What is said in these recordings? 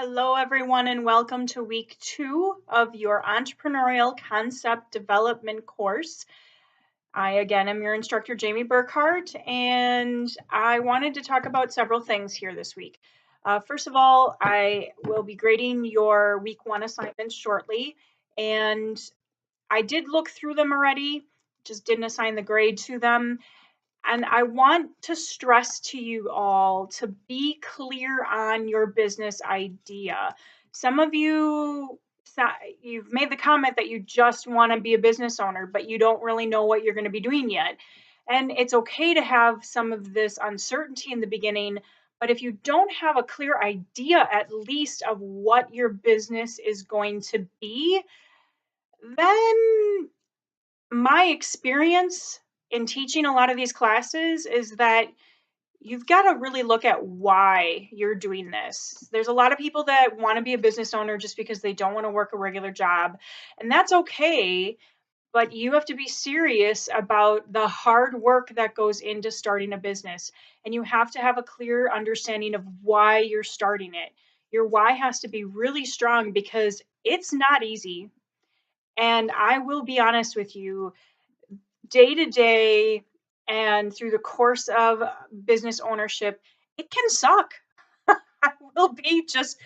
Hello, everyone, and welcome to week 2 of your Entrepreneurial Concept Development course. I, again, am your instructor, Jamie Burkhart, and I wanted to talk about several things here this week. First of all, I will be grading your week 1 assignments shortly, and I did look through them already, just didn't assign the grade to them. And I want to stress to you all to be clear on your business idea. Some of you, you've made the comment that you just want to be a business owner, but you don't really know what you're going to be doing yet. And it's okay to have some of this uncertainty in the beginning, but if you don't have a clear idea, at least of what your business is going to be, then my experience in teaching a lot of these classes is that you've got to really look at why you're doing this. There's a lot of people that want to be a business owner just because they don't want to work a regular job, and that's okay, but you have to be serious about the hard work that goes into starting a business, and you have to have a clear understanding of why you're starting it. Your why has to be really strong because it's not easy. And I will be honest with you, day to day and through the course of business ownership, it can suck. I will be just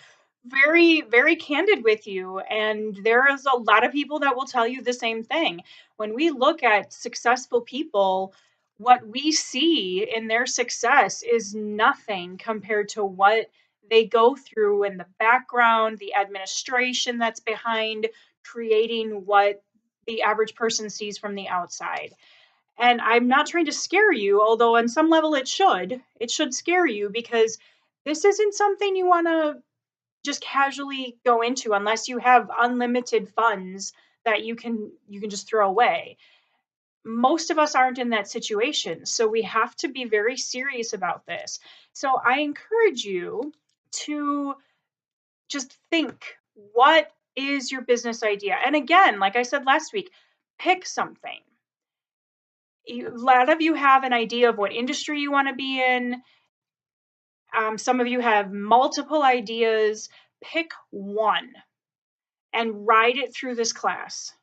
very, very candid with you. And there is a lot of people that will tell you the same thing. When we look at successful people, what we see in their success is nothing compared to what they go through in the background, the administration that's behind creating what the average person sees from the outside. And I'm not trying to scare you, although on some level it should. It should scare you because this isn't something you want to just casually go into unless you have unlimited funds that you can just throw away. Most of us aren't in that situation, so we have to be very serious about this. So I encourage you to just think, what is your business idea? And again, like I said last week, pick something. A lot of you have an idea of what industry you want to be in. Some of you have multiple ideas. Pick one and ride it through this class.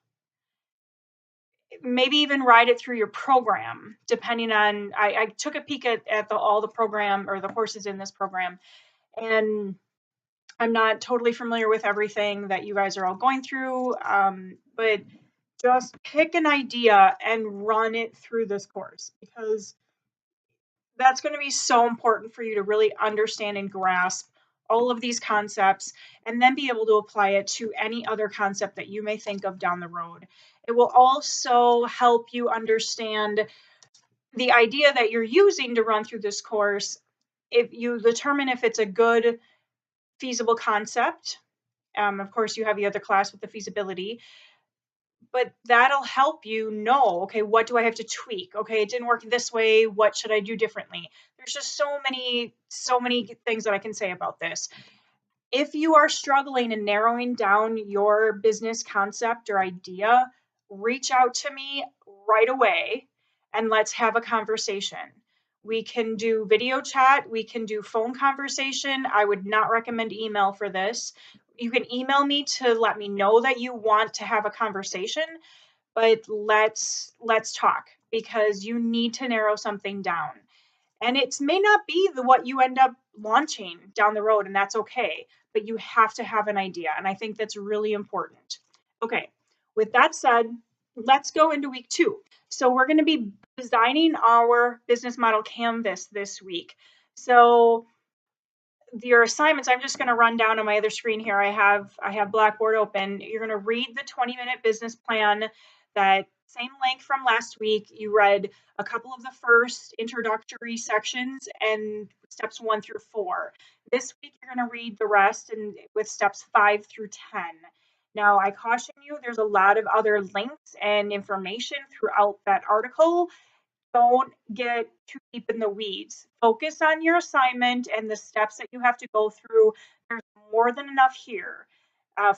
Maybe even ride it through your program, depending on. I took a peek at all the program or the courses in this program, and I'm not totally familiar with everything that you guys are all going through, but just pick an idea and run it through this course because that's going to be so important for you to really understand and grasp all of these concepts and then be able to apply it to any other concept that you may think of down the road. It will also help you understand the idea that you're using to run through this course. If you determine if it's a good, feasible concept, of course, you have the other class with the feasibility, but that'll help you know, okay, what do I have to tweak? Okay, it didn't work this way. What should I do differently? There's just so many things that I can say about this. If you are struggling in narrowing down your business concept or idea, reach out to me right away and let's have a conversation. We can do video chat, we can do phone conversation. I would not recommend email for this. You can email me to let me know that you want to have a conversation, but let's talk because you need to narrow something down. And it may not be what you end up launching down the road, and that's okay, but you have to have an idea. And I think that's really important. Okay, with that said, let's go into week 2. So we're going to be designing our business model canvas this week. So your assignments, I'm just going to run down on my other screen here. I have Blackboard open. You're going to read the 20-minute business plan, that same length from last week. You read a couple of the first introductory sections and steps 1 through 4. This week you're going to read the rest and with steps 5 through 10. Now, I caution you, there's a lot of other links and information throughout that article. Don't get too deep in the weeds. Focus on your assignment and the steps that you have to go through. There's more than enough here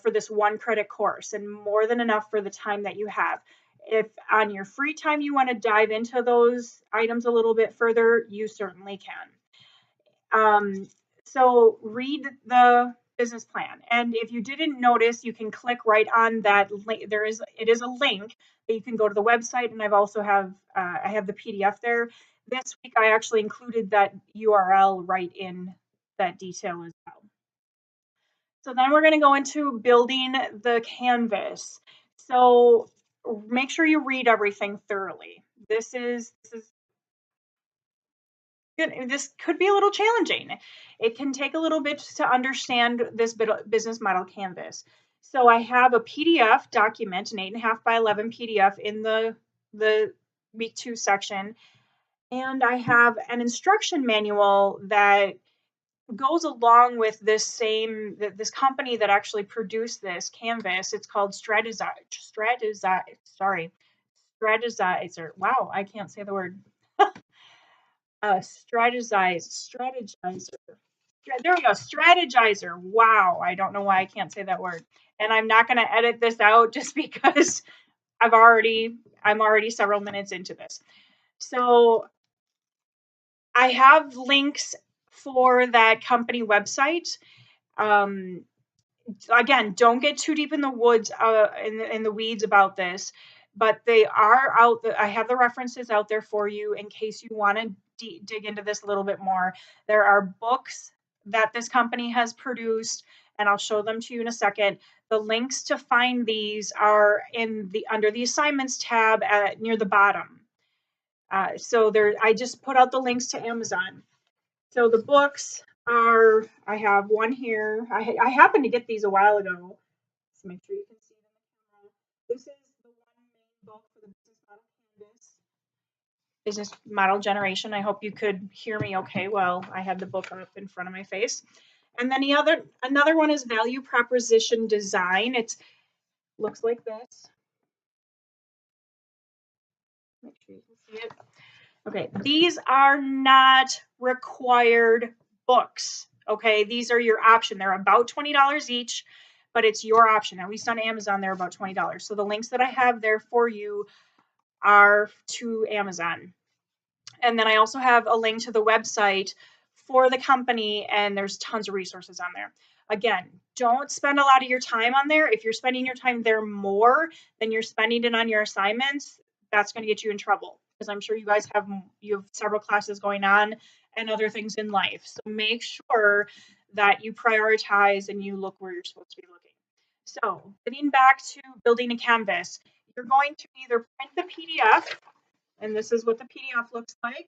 for this 1 credit course and more than enough for the time that you have. If on your free time you want to dive into those items a little bit further, you certainly can. So read the business plan. And if you didn't notice, you can click right on that link. It is a link that you can go to the website, and I have the PDF there. This week I actually included that URL right in that detail as well. So then we're going to go into building the canvas. So make sure you read everything thoroughly. This is good. This could be a little challenging. It can take a little bit to understand this business model canvas. So I have a PDF document, an 8.5 by 11 PDF in the week 2 section. And I have an instruction manual that goes along with this company that actually produced this canvas. It's called Strategizer. Wow, I can't say the word. Strategizer. There we go, Strategizer. Wow, I don't know why I can't say that word. And I'm not going to edit this out just because I'm already several minutes into this. So I have links for that company website. Again, don't get too deep in the woods, in the weeds about this, but they are out. I have the references out there for you in case you want to dig into this a little bit more. There are books that this company has produced, and I'll show them to you in a second. The links to find these are under the assignments tab near the bottom. I just put out the links to Amazon. So the books are, I have one here. I happened to get these a while ago. So make sure you can see them. This is the one main book for the business model generation. I hope you could hear me okay while I had the book up in front of my face. And then another one is value proposition design. It looks like this. Make sure you can see it. Okay, these are not required books. Okay, these are your option. They're about $20 each, but it's your option. At least on Amazon, they're about $20. So the links that I have there for you are to Amazon. And then I also have a link to the website for the company, and there's tons of resources on there. Again, don't spend a lot of your time on there. If you're spending your time there more than you're spending it on your assignments, that's going to get you in trouble, because I'm sure you guys have several classes going on and other things in life. So make sure that you prioritize and you look where you're supposed to be looking. So getting back to building a canvas, you're going to either print the PDF, and this is what the PDF looks like.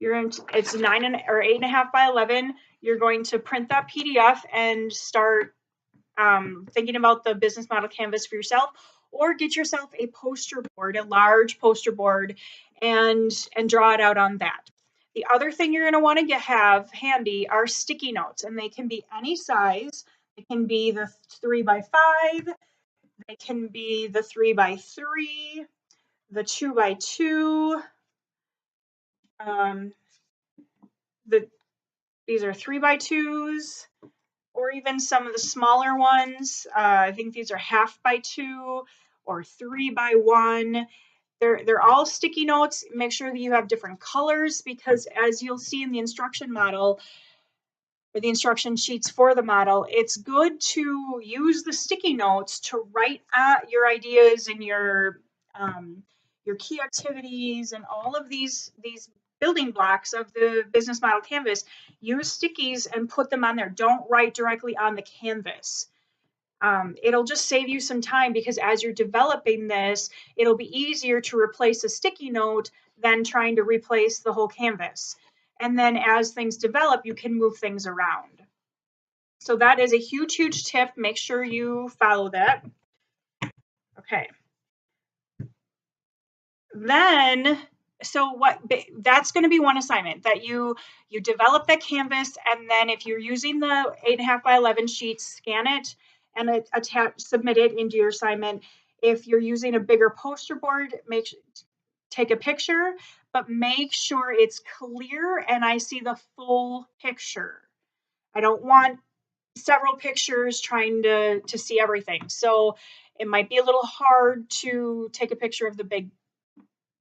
It's 8.5 by 11. You're going to print that PDF and start thinking about the business model canvas for yourself, or get yourself a poster board, a large poster board, and draw it out on that. The other thing you're going to want to have handy are sticky notes, and they can be any size. It can be the 3 by 5. They can be the 3 by 3, the 2 by 2. These are 3 by 2s, or even some of the smaller ones. I think these are 1/2 by 2 or 3 by 1. They're all sticky notes. Make sure that you have different colors, because as you'll see in the instruction model, or the instruction sheets for the model, it's good to use the sticky notes to write your ideas and your key activities and all of these building blocks of the business model canvas. Use stickies and put them on there. Don't write directly on the canvas. It'll just save you some time, because as you're developing this, it'll be easier to replace a sticky note than trying to replace the whole canvas. And then as things develop, you can move things around. So that is a huge, huge tip. Make sure you follow that. Okay. Then, that's going to be one assignment, that you develop that canvas, and then if you're using the 8.5 by 11 sheet, scan it and submit it into your assignment. If you're using a bigger poster board, take a picture, but make sure it's clear and I see the full picture. I don't want several pictures trying to see everything. So it might be a little hard to take a picture of the big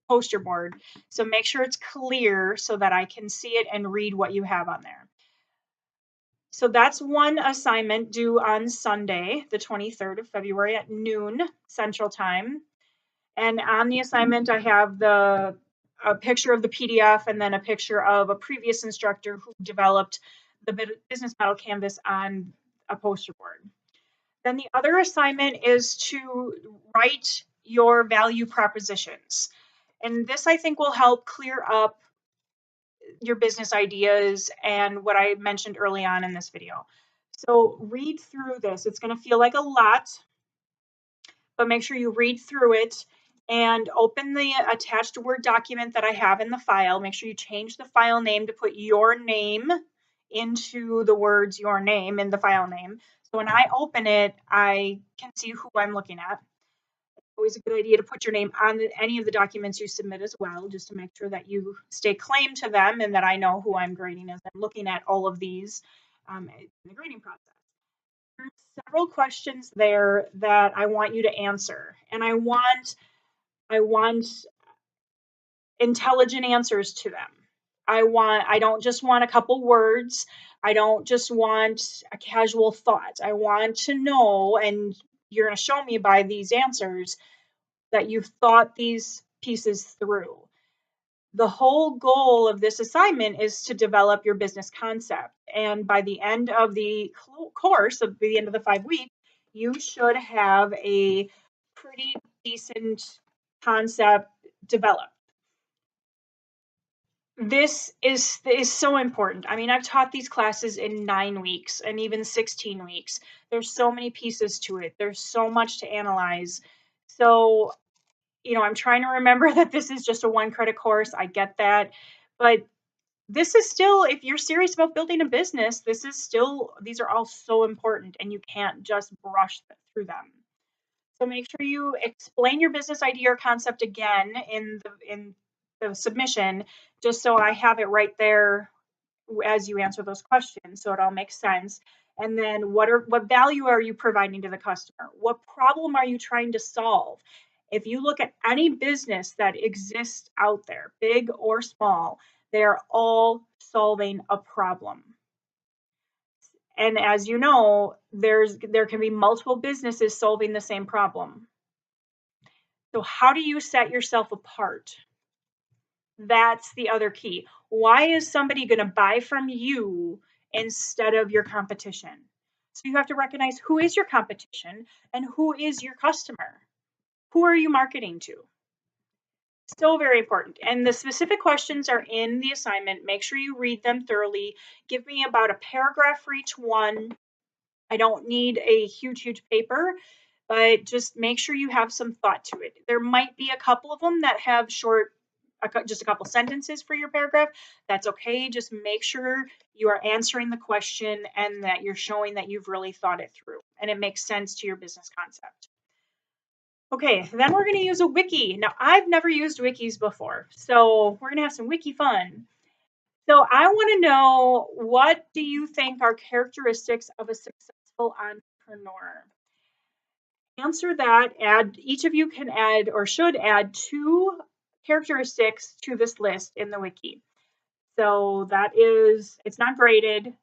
poster board. So make sure it's clear so that I can see it and read what you have on there. So that's one assignment due on Sunday, the 23rd of February at noon Central Time. And on the assignment, I have a picture of the PDF and then a picture of a previous instructor who developed the business model canvas on a poster board. Then the other assignment is to write your value propositions. And this, I think, will help clear up your business ideas and what I mentioned early on in this video. So read through this. It's going to feel like a lot, but make sure you read through it and open the attached Word document that I have in the file. Make sure you change the file name to put your name into the words your name in the file name. So when I open it, I can see who I'm looking at. Always a good idea to put your name on any of the documents you submit as well, just to make sure that you stay claimed to them and that I know who I'm grading as I'm looking at all of these in the grading process. There's several questions there that I want you to answer, and I want intelligent answers to them. I don't just want a couple words. I don't just want a casual thought. I want to know, and you're going to show me by these answers that you've thought these pieces through. The whole goal of this assignment is to develop your business concept. And by the end of the course, at the end of the 5 weeks, you should have a pretty decent concept developed. This is so important. I mean, I've taught these classes in 9 weeks and even 16 weeks. There's so many pieces to it. There's so much to analyze. So, I'm trying to remember that this is just a 1 credit course. I get that. But this is still, if you're serious about building a business, these are all so important and you can't just brush through them. So make sure you explain your business idea or concept again in the submission, just so I have it right there as you answer those questions, so it all makes sense. And then what value are you providing to the customer? What problem are you trying to solve? If you look at any business that exists out there, big or small, they're all solving a problem. And as you know, there can be multiple businesses solving the same problem. So how do you set yourself apart? That's the other key. Why is somebody going to buy from you instead of your competition? So you have to recognize who is your competition and who is your customer. Who are you marketing to? So very important. And the specific questions are in the assignment. Make sure you read them thoroughly. Give me about a paragraph for each one. I don't need a huge paper, but just make sure you have some thought to it. There might be a couple of them that have just a couple sentences for your paragraph. That's okay. Just make sure you are answering the question and that you're showing that you've really thought it through and it makes sense to your business concept. Okay, then we're going to use a wiki. Now, I've never used wikis before, so we're going to have some wiki fun. So I want to know, what do you think are characteristics of a successful entrepreneur? Answer that. Each of you can add or should add 2 characteristics to this list in the wiki. So it's not graded,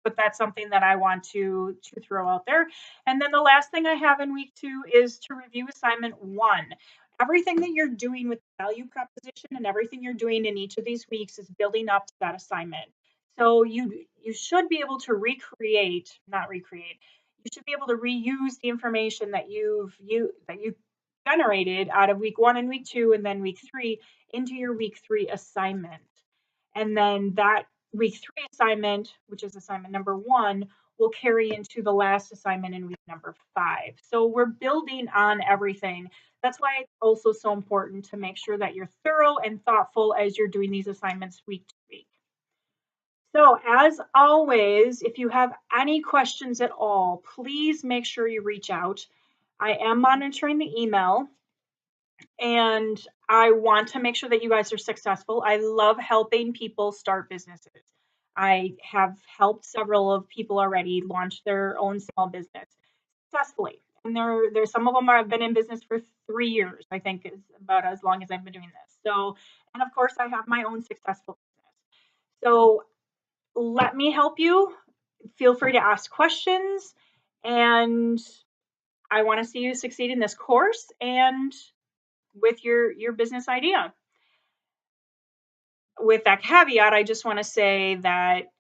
but that's something that I want to throw out there. And then the last thing I have in week 2 is to review assignment 1. Everything that you're doing with value proposition and everything you're doing in each of these weeks is building up to that assignment. So you should be able to not recreate. You should be able to reuse the information that you've generated out of week 1 and week 2 and then week 3 into your week 3 assignment. And then that week 3 assignment, which is assignment number 1, will carry into the last assignment in week number 5. So we're building on everything. That's why it's also so important to make sure that you're thorough and thoughtful as you're doing these assignments week to week. So as always, if you have any questions at all, please make sure you reach out. I am monitoring the email and I want to make sure that you guys are successful. I love helping people start businesses. I have helped several of people already launch their own small business successfully. And there's some of them have been in business for 3 years, I think is about as long as I've been doing this. So, and of course I have my own successful business. So let me help you. feel free to ask questions, and I want to see you succeed in this course and with your business idea. With that caveat, I just want to say that,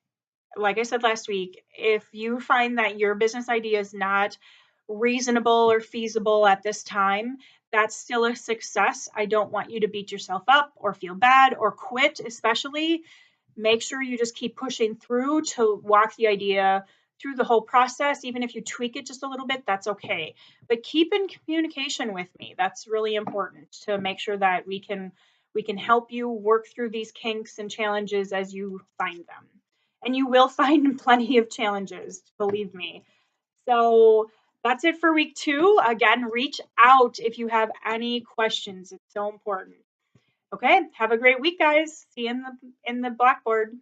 like I said last week, if you find that your business idea is not reasonable or feasible at this time, that's still a success. I don't want you to beat yourself up or feel bad or quit, especially. Make sure you just keep pushing through to walk the idea through the whole process. Even if you tweak it just a little bit, that's okay. But keep in communication with me. That's really important to make sure that we can help you work through these kinks and challenges as you find them. And you will find plenty of challenges, believe me. So that's it for week 2. Again, reach out if you have any questions. It's so important. Okay, have a great week, guys. See you in the Blackboard.